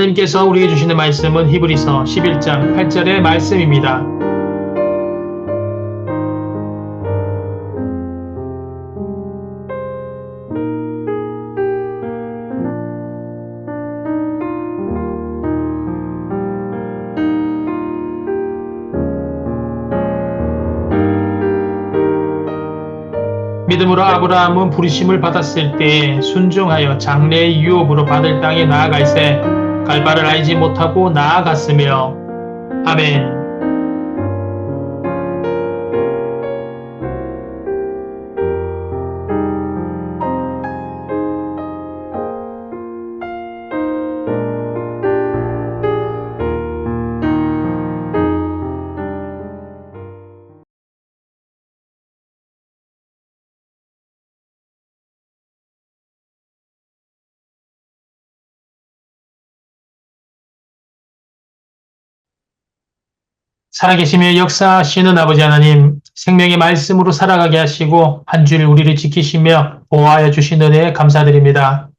하나님께서 우리에게 주시는 말씀은 히브리서 11장 8절의 말씀입니다. 믿음으로 아브라함은 부르심을 받았을 때에 순종하여 장래의 유업으로 받을 땅에 나아갈새 갈 바를 알지 못하고 나아갔으며 아멘. 살아계시며 역사하시는 아버지 하나님, 생명의 말씀으로 살아가게 하시고 한 주일 우리를 지키시며 보호하여 주신 은혜에 감사드립니다.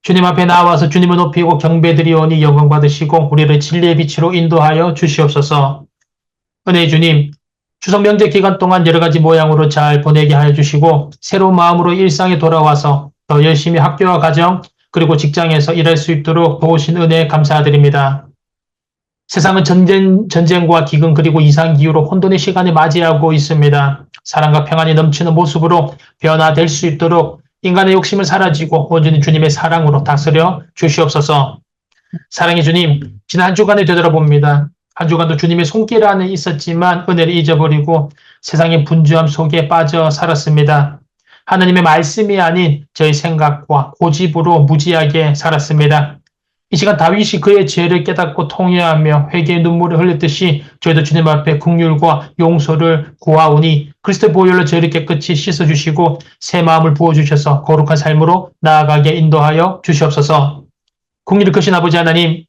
주님 앞에 나와서 주님을 높이고 경배드리오니 영광 받으시고 우리를 진리의 빛으로 인도하여 주시옵소서. 은혜의 주님, 추석 명절 기간 동안 여러 가지 모양으로 잘 보내게 하여 주시고 새로운 마음으로 일상에 돌아와서 더 열심히 학교와 가정 그리고 직장에서 일할 수 있도록 도우신 은혜에 감사드립니다. 세상은 전쟁과 기근 그리고 이상기후로 혼돈의 시간을 맞이하고 있습니다. 사랑과 평안이 넘치는 모습으로 변화될 수 있도록 인간의 욕심을 사라지고 온전히 주님의 사랑으로 다스려 주시옵소서. 사랑의 주님, 지난 한 주간을 되돌아봅니다. 한 주간도 주님의 손길 안에 있었지만 은혜를 잊어버리고 세상의 분주함 속에 빠져 살았습니다. 하나님의 말씀이 아닌 저희 생각과 고집으로 무지하게 살았습니다. 이 시간 다윗이 그의 죄를 깨닫고 통회하며 회개의 눈물을 흘렸듯이 저희도 주님 앞에 긍휼과 용서를 구하오니 그리스도의 보혈로 저희를 깨끗이 씻어주시고 새 마음을 부어주셔서 거룩한 삶으로 나아가게 인도하여 주시옵소서. 긍휼이 크신 아버지 하나님,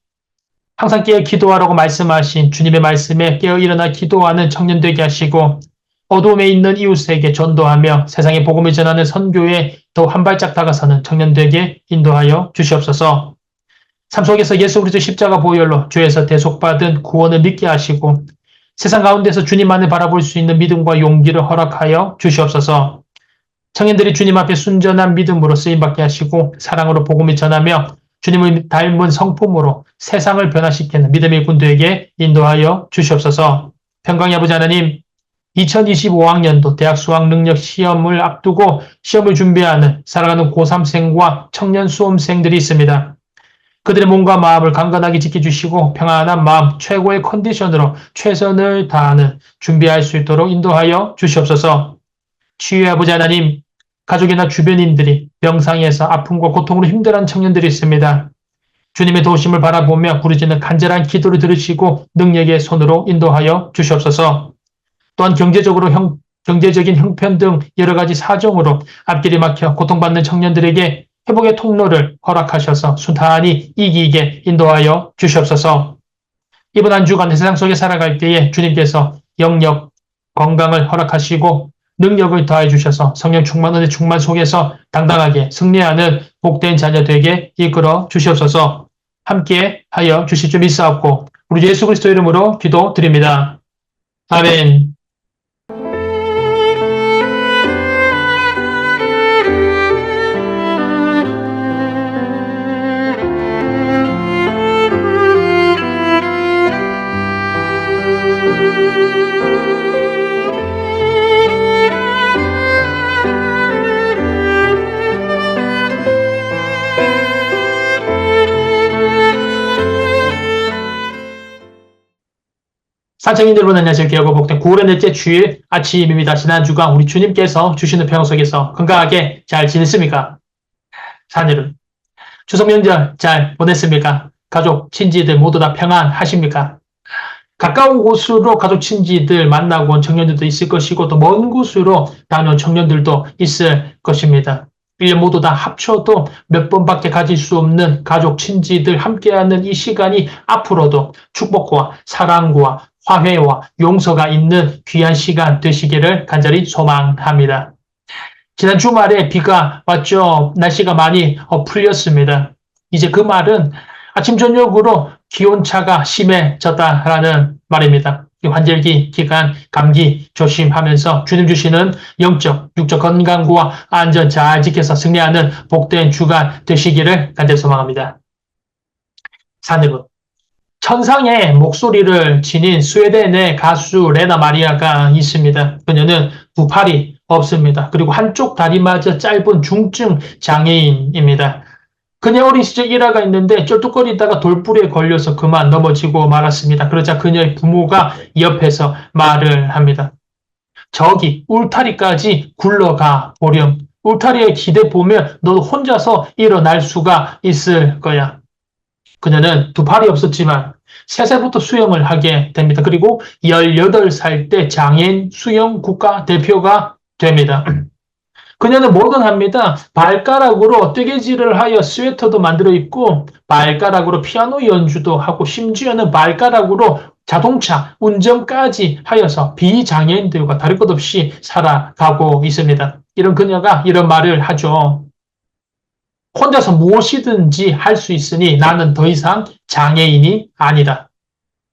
항상 깨어 기도하라고 말씀하신 주님의 말씀에 깨어 일어나 기도하는 청년 되게 하시고 어두움에 있는 이웃에게 전도하며 세상의 복음을 전하는 선교에 더 한 발짝 다가서는 청년 되게 인도하여 주시옵소서. 삶 속에서 예수 그리스도 십자가 보혈로 죄에서 대속받은 구원을 믿게 하시고 세상 가운데서 주님만을 바라볼 수 있는 믿음과 용기를 허락하여 주시옵소서. 청년들이 주님 앞에 순전한 믿음으로 쓰임받게 하시고 사랑으로 복음을 전하며 주님을 닮은 성품으로 세상을 변화시키는 믿음의 군도에게 인도하여 주시옵소서. 평강의 아버지 하나님, 2025학년도 대학 수학 능력 시험을 앞두고 시험을 준비하는 살아가는 고3생과 청년 수험생들이 있습니다. 그들의 몸과 마음을 강건하게 지켜주시고 평안한 마음, 최고의 컨디션으로 최선을 다하는 준비할 수 있도록 인도하여 주시옵소서. 치유의 아버지 하나님, 가족이나 주변인들이 병상에서 아픔과 고통으로 힘들어하는 청년들이 있습니다. 주님의 도우심을 바라보며 부르짖는 간절한 기도를 들으시고 능력의 손으로 인도하여 주시옵소서. 또한 경제적인 형편 등 여러 가지 사정으로 앞길이 막혀 고통받는 청년들에게 회복의 통로를 허락하셔서 순탄히 이기게 인도하여 주시옵소서. 이번 한 주간 세상 속에 살아갈 때에 주님께서 영력, 건강을 허락하시고 능력을 더해 주셔서 성령 충만, 은혜 충만 속에서 당당하게 승리하는 복된 자녀 되게 이끌어 주시옵소서. 함께 하여 주실 줄 믿사옵고 우리 예수 그리스도 이름으로 기도드립니다. 아멘. 산청인들 여러분 안녕하세요. 귀하고 복된 9월의 넷째 주일 아침입니다. 지난 주간 우리 주님께서 주시는 평안 속에서 건강하게 잘 지냈습니까? 자녀들 추석 명절 잘 보냈습니까? 가족, 친지들 모두 다 평안하십니까? 가까운 곳으로 가족, 친지들 만나고 온 청년들도 있을 것이고 또 먼 곳으로 다녀온 청년들도 있을 것입니다. 1년 모두 다 합쳐도 몇 번밖에 가질 수 없는 가족, 친지들 함께하는 이 시간이 앞으로도 축복과 사랑과 화해와 용서가 있는 귀한 시간 되시기를 간절히 소망합니다. 지난 주말에 비가 왔죠. 날씨가 많이 풀렸습니다. 이제 그 말은 아침 저녁으로 기온차가 심해졌다라는 말입니다. 환절기 기간 감기 조심하면서 주님 주시는 영적, 육적 건강과 안전 잘 지켜서 승리하는 복된 주간 되시기를 간절히 소망합니다. 사내분, 천상의 목소리를 지닌 스웨덴의 가수 레나 마리아가 있습니다. 그녀는 두 팔이 없습니다. 그리고 한쪽 다리마저 짧은 중증 장애인입니다. 그녀 어린 시절 일화가 있는데 쩔뚝거리다가 돌부리에 걸려서 그만 넘어지고 말았습니다. 그러자 그녀의 부모가 옆에서 말을 합니다. 저기 울타리까지 굴러가 보렴. 울타리에 기대 보면 너 혼자서 일어날 수가 있을 거야. 그녀는 두 팔이 없었지만 3살부터 수영을 하게 됩니다. 그리고 18살 때 장애인 수영 국가대표가 됩니다. 그녀는 뭐든 합니다. 발가락으로 뜨개질을 하여 스웨터도 만들어 입고 발가락으로 피아노 연주도 하고 심지어는 발가락으로 자동차 운전까지 하여서 비장애인들과 다를 것 없이 살아가고 있습니다. 이런 그녀가 이런 말을 하죠. 혼자서 무엇이든지 할 수 있으니 나는 더 이상 장애인이 아니다.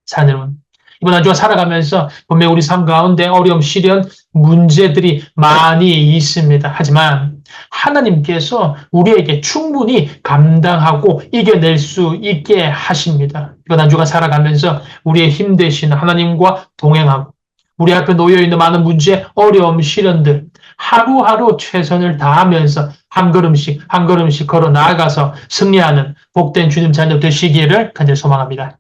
사내론. 이번 한 주간 살아가면서 분명 우리 삶 가운데 어려움, 시련, 문제들이 많이 있습니다. 하지만 하나님께서 우리에게 충분히 감당하고 이겨낼 수 있게 하십니다. 이번 한 주간 살아가면서 우리의 힘 되시는 하나님과 동행하고 우리 앞에 놓여있는 많은 문제, 어려움, 시련들 하루하루 최선을 다하면서 한 걸음씩 한 걸음씩 걸어 나아가서 승리하는 복된 주님 자녀 되시기를 간절히 소망합니다.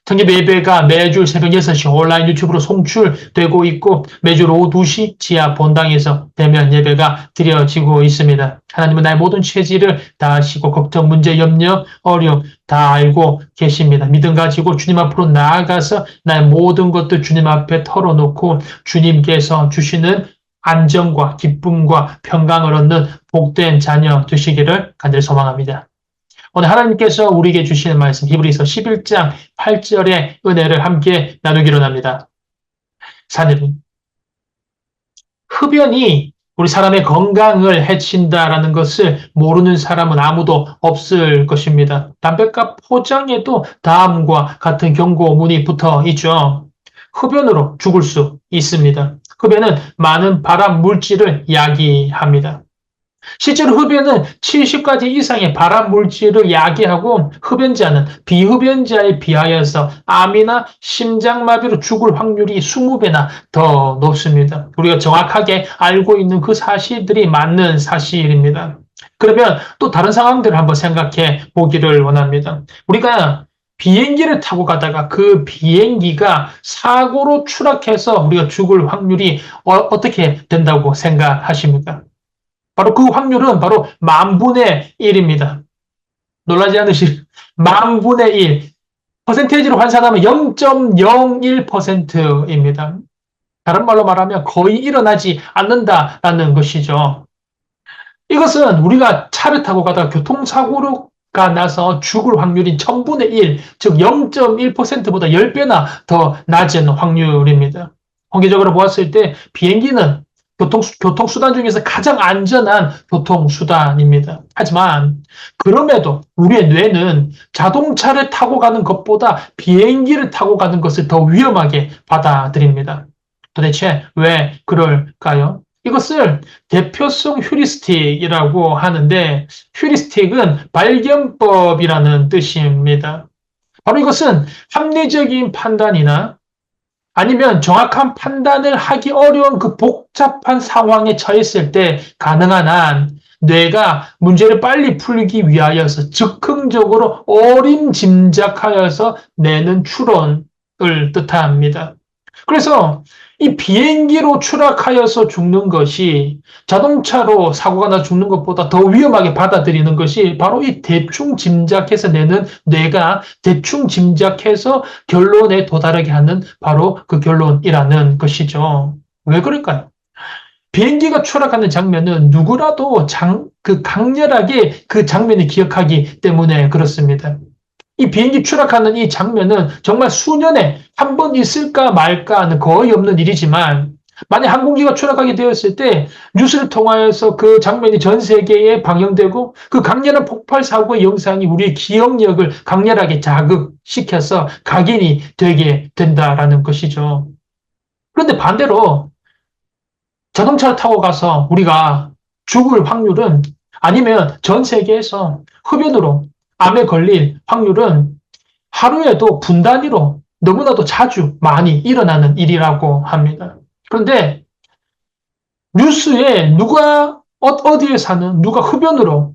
성경 예배가 매주 새벽 6시 온라인 유튜브로 송출되고 있고 매주 오후 2시 지하 본당에서 대면 예배가 드려지고 있습니다. 하나님은 나의 모든 체질을 다 아시고 걱정, 문제, 염려, 어려움 다 알고 계십니다. 믿음 가지고 주님 앞으로 나아가서 나의 모든 것들 주님 앞에 털어놓고 주님께서 주시는 안정과 기쁨과 평강을 얻는 복된 자녀 되시기를 간절히 소망합니다. 오늘 하나님께서 우리에게 주시는 말씀 히브리서 11장 8절의 은혜를 함께 나누기로 합니다. 사내분, 흡연이 우리 사람의 건강을 해친다라는 것을 모르는 사람은 아무도 없을 것입니다. 담배값 포장에도 다음과 같은 경고문이 붙어 있죠. 흡연으로 죽을 수 있습니다. 흡연은 많은 발암 물질을 야기합니다. 실제로 흡연은 70가지 이상의 발암 물질을 야기하고 흡연자는 비흡연자에 비하여서 암이나 심장마비로 죽을 확률이 20배나 더 높습니다. 우리가 정확하게 알고 있는 그 사실들이 맞는 사실입니다. 그러면 또 다른 상황들을 한번 생각해 보기를 원합니다. 우리가 비행기를 타고 가다가 그 비행기가 사고로 추락해서 우리가 죽을 확률이 어떻게 된다고 생각하십니까? 바로 그 확률은 바로 10,000분의 1입니다. 놀라지 않으실 10,000분의 1. 퍼센테이지로 환산하면 0.01%입니다. 다른 말로 말하면 거의 일어나지 않는다라는 것이죠. 이것은 우리가 차를 타고 가다가 교통사고가 나서 죽을 확률인 1000분의 1, 즉 0.1%보다 10배나 더 낮은 확률입니다. 통계적으로 보았을 때 비행기는 교통수단 중에서 가장 안전한 교통수단입니다. 하지만 그럼에도 우리의 뇌는 자동차를 타고 가는 것보다 비행기를 타고 가는 것을 더 위험하게 받아들입니다. 도대체 왜 그럴까요? 이것을 대표성 휴리스틱이라고 하는데 휴리스틱은 발견법이라는 뜻입니다. 바로 이것은 합리적인 판단이나 아니면 정확한 판단을 하기 어려운 그 복잡한 상황에 처했을 때 가능한 한 뇌가 문제를 빨리 풀기 위하여서 즉흥적으로 어림짐작하여서 내는 추론을 뜻합니다. 그래서 이 비행기로 추락하여서 죽는 것이 자동차로 사고가 나 죽는 것보다 더 위험하게 받아들이는 것이 바로 이 대충 짐작해서 내는 뇌가 대충 짐작해서 결론에 도달하게 하는 바로 그 결론이라는 것이죠. 왜 그럴까요? 비행기가 추락하는 장면은 누구라도 강렬하게 그 장면을 기억하기 때문에 그렇습니다. 이 비행기 추락하는 이 장면은 정말 수년에 한 번 있을까 말까 하는 거의 없는 일이지만 만약 항공기가 추락하게 되었을 때 뉴스를 통하여서 그 장면이 전 세계에 방영되고 그 강렬한 폭발 사고의 영상이 우리의 기억력을 강렬하게 자극시켜서 각인이 되게 된다라는 것이죠. 그런데 반대로 자동차를 타고 가서 우리가 죽을 확률은 아니면 전 세계에서 흡연으로 암에 걸릴 확률은 하루에도 분 단위로 너무나도 자주 많이 일어나는 일이라고 합니다. 그런데 뉴스에 누가 어디에 사는 누가 흡연으로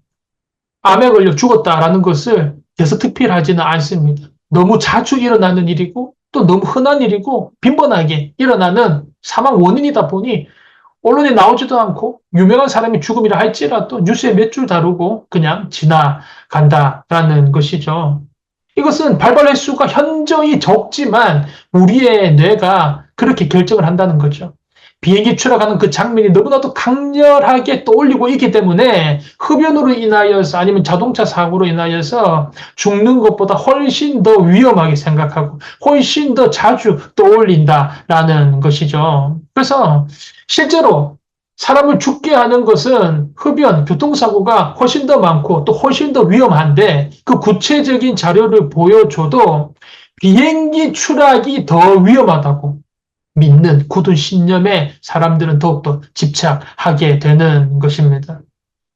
암에 걸려 죽었다라는 것을 대서특필하지는 않습니다. 너무 자주 일어나는 일이고 또 너무 흔한 일이고 빈번하게 일어나는 사망 원인이다 보니 언론에 나오지도 않고 유명한 사람이 죽음이라 할지라도 뉴스에 몇 줄 다루고 그냥 지나간다라는 것이죠. 이것은 발발 횟수가 현저히 적지만 우리의 뇌가 그렇게 결정을 한다는 거죠. 비행기 추락하는 그 장면이 너무나도 강렬하게 떠올리고 있기 때문에 흡연으로 인하여서 아니면 자동차 사고로 인하여서 죽는 것보다 훨씬 더 위험하게 생각하고 훨씬 더 자주 떠올린다라는 것이죠. 그래서 실제로 사람을 죽게 하는 것은 흡연, 교통사고가 훨씬 더 많고 또 훨씬 더 위험한데 그 구체적인 자료를 보여줘도 비행기 추락이 더 위험하다고 믿는 굳은 신념에 사람들은 더욱더 집착하게 되는 것입니다.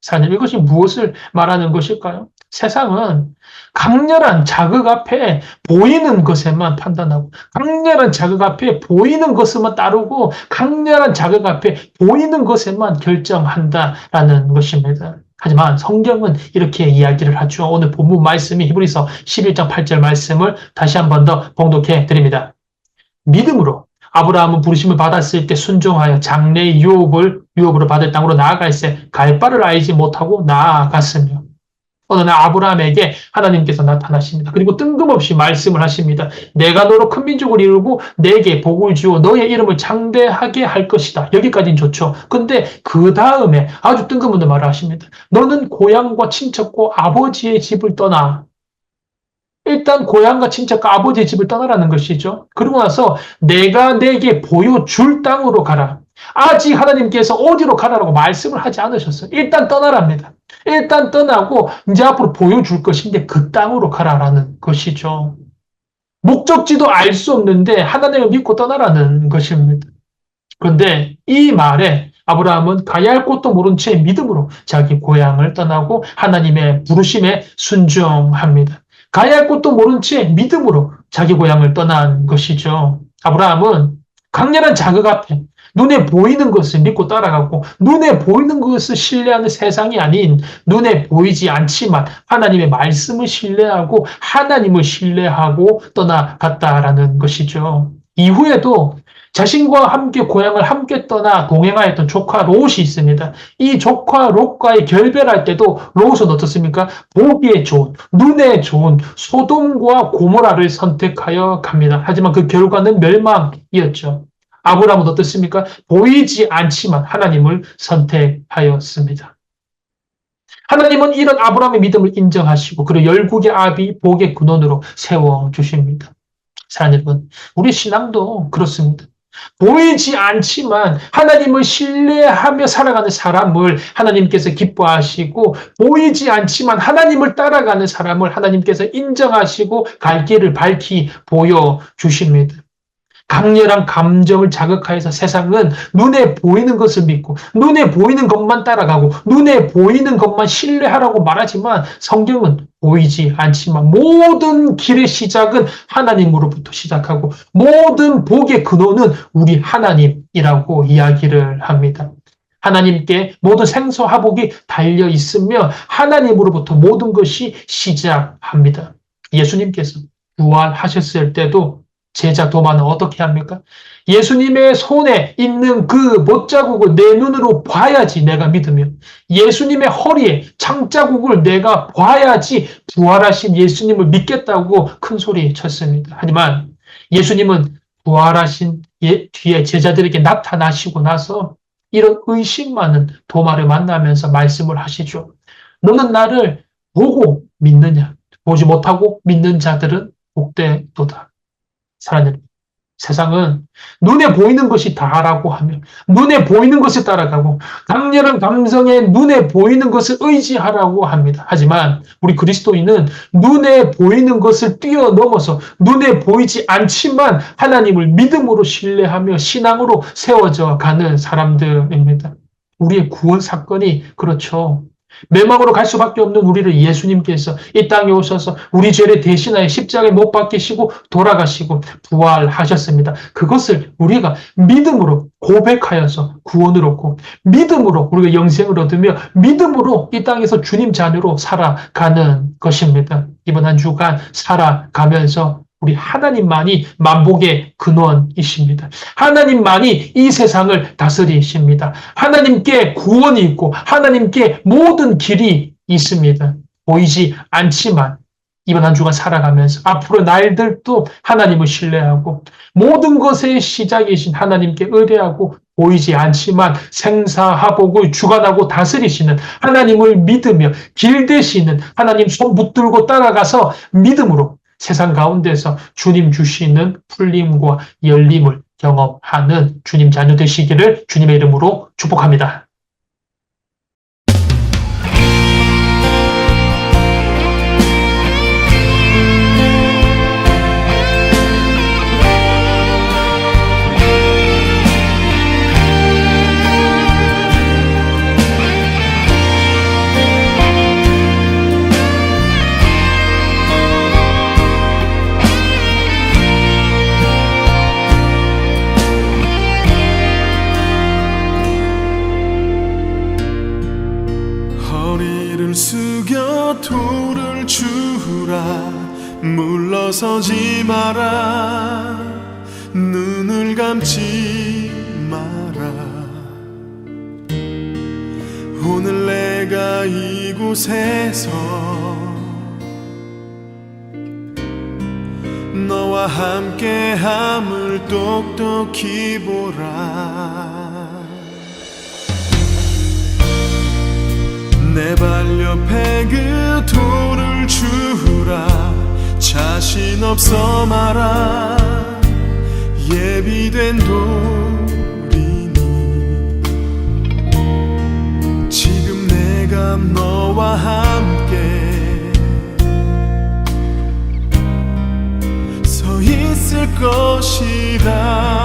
사실 이것이 무엇을 말하는 것일까요? 세상은 강렬한 자극 앞에 보이는 것에만 판단하고 강렬한 자극 앞에 보이는 것에만 따르고 강렬한 자극 앞에 보이는 것에만 결정한다라는 것입니다. 하지만 성경은 이렇게 이야기를 하죠. 오늘 본문 말씀이 히브리서 11장 8절 말씀을 다시 한 번 더 봉독해 드립니다. 믿음으로 아브라함은 부르심을 받았을 때 순종하여 장래의 유업으로 받을 땅으로 나아갈새 갈 바를 알지 못하고 나아갔으며 어느 날 아브라함에게 하나님께서 나타나십니다. 그리고 뜬금없이 말씀을 하십니다. 내가 너로 큰 민족을 이루고 내게 복을 주어 너의 이름을 장대하게 할 것이다. 여기까지는 좋죠. 근데 그 다음에 아주 뜬금없는 말을 하십니다. 너는 고향과 친척과 아버지의 집을 떠나 일단 고향과 친척과 아버지의 집을 떠나라는 것이죠. 그러고 나서 내가 내게 보여줄 땅으로 가라. 아직 하나님께서 어디로 가라라고 말씀을 하지 않으셨어요. 일단 떠나랍니다. 일단 떠나고 이제 앞으로 보여줄 것인데 그 땅으로 가라라는 것이죠. 목적지도 알 수 없는데 하나님을 믿고 떠나라는 것입니다. 그런데 이 말에 아브라함은 가야 할 곳도 모른 채 믿음으로 자기 고향을 떠나고 하나님의 부르심에 순종합니다. 가야 할 곳도 모른 채 믿음으로 자기 고향을 떠난 것이죠. 아브라함은 강렬한 자극 앞에 눈에 보이는 것을 믿고 따라가고 눈에 보이는 것을 신뢰하는 세상이 아닌 눈에 보이지 않지만 하나님의 말씀을 신뢰하고 하나님을 신뢰하고 떠나갔다라는 것이죠. 이후에도 자신과 함께 고향을 함께 떠나 동행하였던 조카 롯이 있습니다. 이 조카 롯과의 결별할 때도 롯은 어떻습니까? 보기에 좋은, 눈에 좋은 소돔과 고모라를 선택하여 갑니다. 하지만 그 결과는 멸망이었죠. 아브라함은 어떻습니까? 보이지 않지만 하나님을 선택하였습니다. 하나님은 이런 아브라함의 믿음을 인정하시고 그리고 열국의 아비 복의 근원으로 세워주십니다. 사랑하는 여러분, 우리 신앙도 그렇습니다. 보이지 않지만 하나님을 신뢰하며 살아가는 사람을 하나님께서 기뻐하시고 보이지 않지만 하나님을 따라가는 사람을 하나님께서 인정하시고 갈 길을 밝히 보여주십니다. 강렬한 감정을 자극하여서 세상은 눈에 보이는 것을 믿고 눈에 보이는 것만 따라가고 눈에 보이는 것만 신뢰하라고 말하지만 성경은 보이지 않지만 모든 길의 시작은 하나님으로부터 시작하고 모든 복의 근원은 우리 하나님이라고 이야기를 합니다. 하나님께 모든 생사화복이 달려 있으며 하나님으로부터 모든 것이 시작합니다. 예수님께서 부활하셨을 때도 제자 도마는 어떻게 합니까? 예수님의 손에 있는 그 못자국을 내 눈으로 봐야지 내가 믿으며 예수님의 허리에 창자국을 내가 봐야지 부활하신 예수님을 믿겠다고 큰 소리 쳤습니다. 하지만 예수님은 부활하신 뒤에 제자들에게 나타나시고 나서 이런 의심 많은 도마를 만나면서 말씀을 하시죠. 너는 나를 보고 믿느냐? 보지 못하고 믿는 자들은 복되도다. 사랑하는 세상은 눈에 보이는 것이 다라고 하며 눈에 보이는 것을 따라가고 강렬한 감성에 눈에 보이는 것을 의지하라고 합니다. 하지만 우리 그리스도인은 눈에 보이는 것을 뛰어넘어서 눈에 보이지 않지만 하나님을 믿음으로 신뢰하며 신앙으로 세워져 가는 사람들입니다. 우리의 구원 사건이 그렇죠. 멸망으로 갈 수밖에 없는 우리를 예수님께서 이 땅에 오셔서 우리 죄를 대신하여 십자가에 못 박히시고 돌아가시고 부활하셨습니다. 그것을 우리가 믿음으로 고백하여서 구원을 얻고 믿음으로 우리가 영생을 얻으며 믿음으로 이 땅에서 주님 자녀로 살아가는 것입니다. 이번 한 주간 살아가면서 우리 하나님만이 만복의 근원이십니다. 하나님만이 이 세상을 다스리십니다. 하나님께 구원이 있고 하나님께 모든 길이 있습니다. 보이지 않지만 이번 한 주간 살아가면서 앞으로 날들도 하나님을 신뢰하고 모든 것의 시작이신 하나님께 의뢰하고 보이지 않지만 생사하복을 주관하고 다스리시는 하나님을 믿으며 길 되시는 하나님 손 붙들고 따라가서 믿음으로 세상 가운데서 주님 주시는 풀림과 열림을 경험하는 주님 자녀 되시기를 주님의 이름으로 축복합니다. 숙여 돌을 주라 물러서지 마라 눈을 감지 마라 오늘 내가 이곳에서 너와 함께함을 똑똑히 보라 내 발 옆에 그 돌을 주라 자신 없어 마라 예비된 돌이니 지금 내가 너와 함께 서 있을 것이다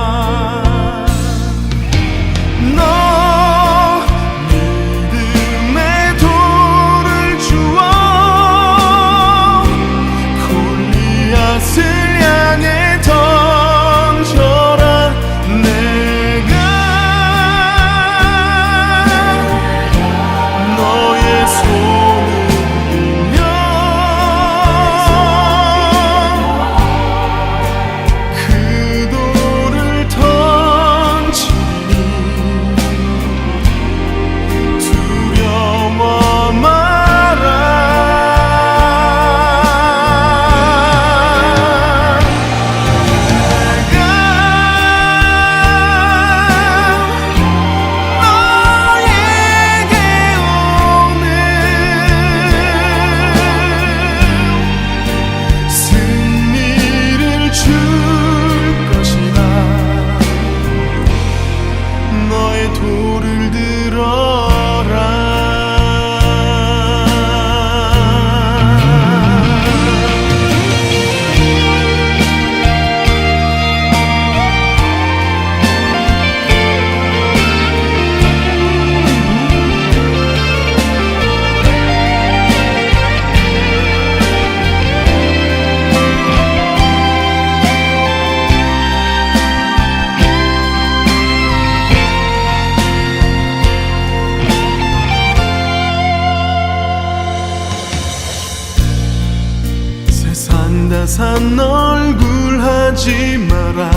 산 얼굴 하지 마라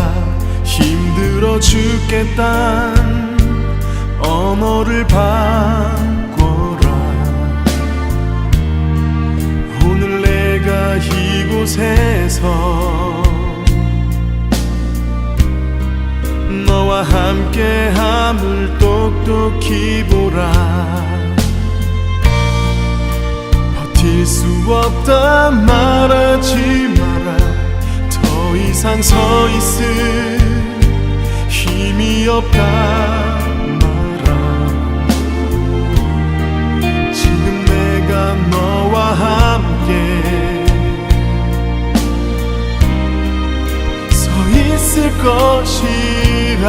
힘들어 죽겠단 언어를 바꿔라 오늘 내가 이곳에서 너와 함께함을 똑똑히 보라 버틸 수 없다 말하지 마라 더 이상 서 있을 힘이 없다 말아. 지금 내가 너와 함께 서 있을 것이라.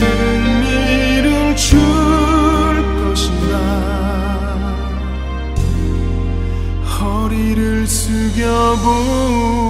승리를 줄 것이다. 허리를 숙여보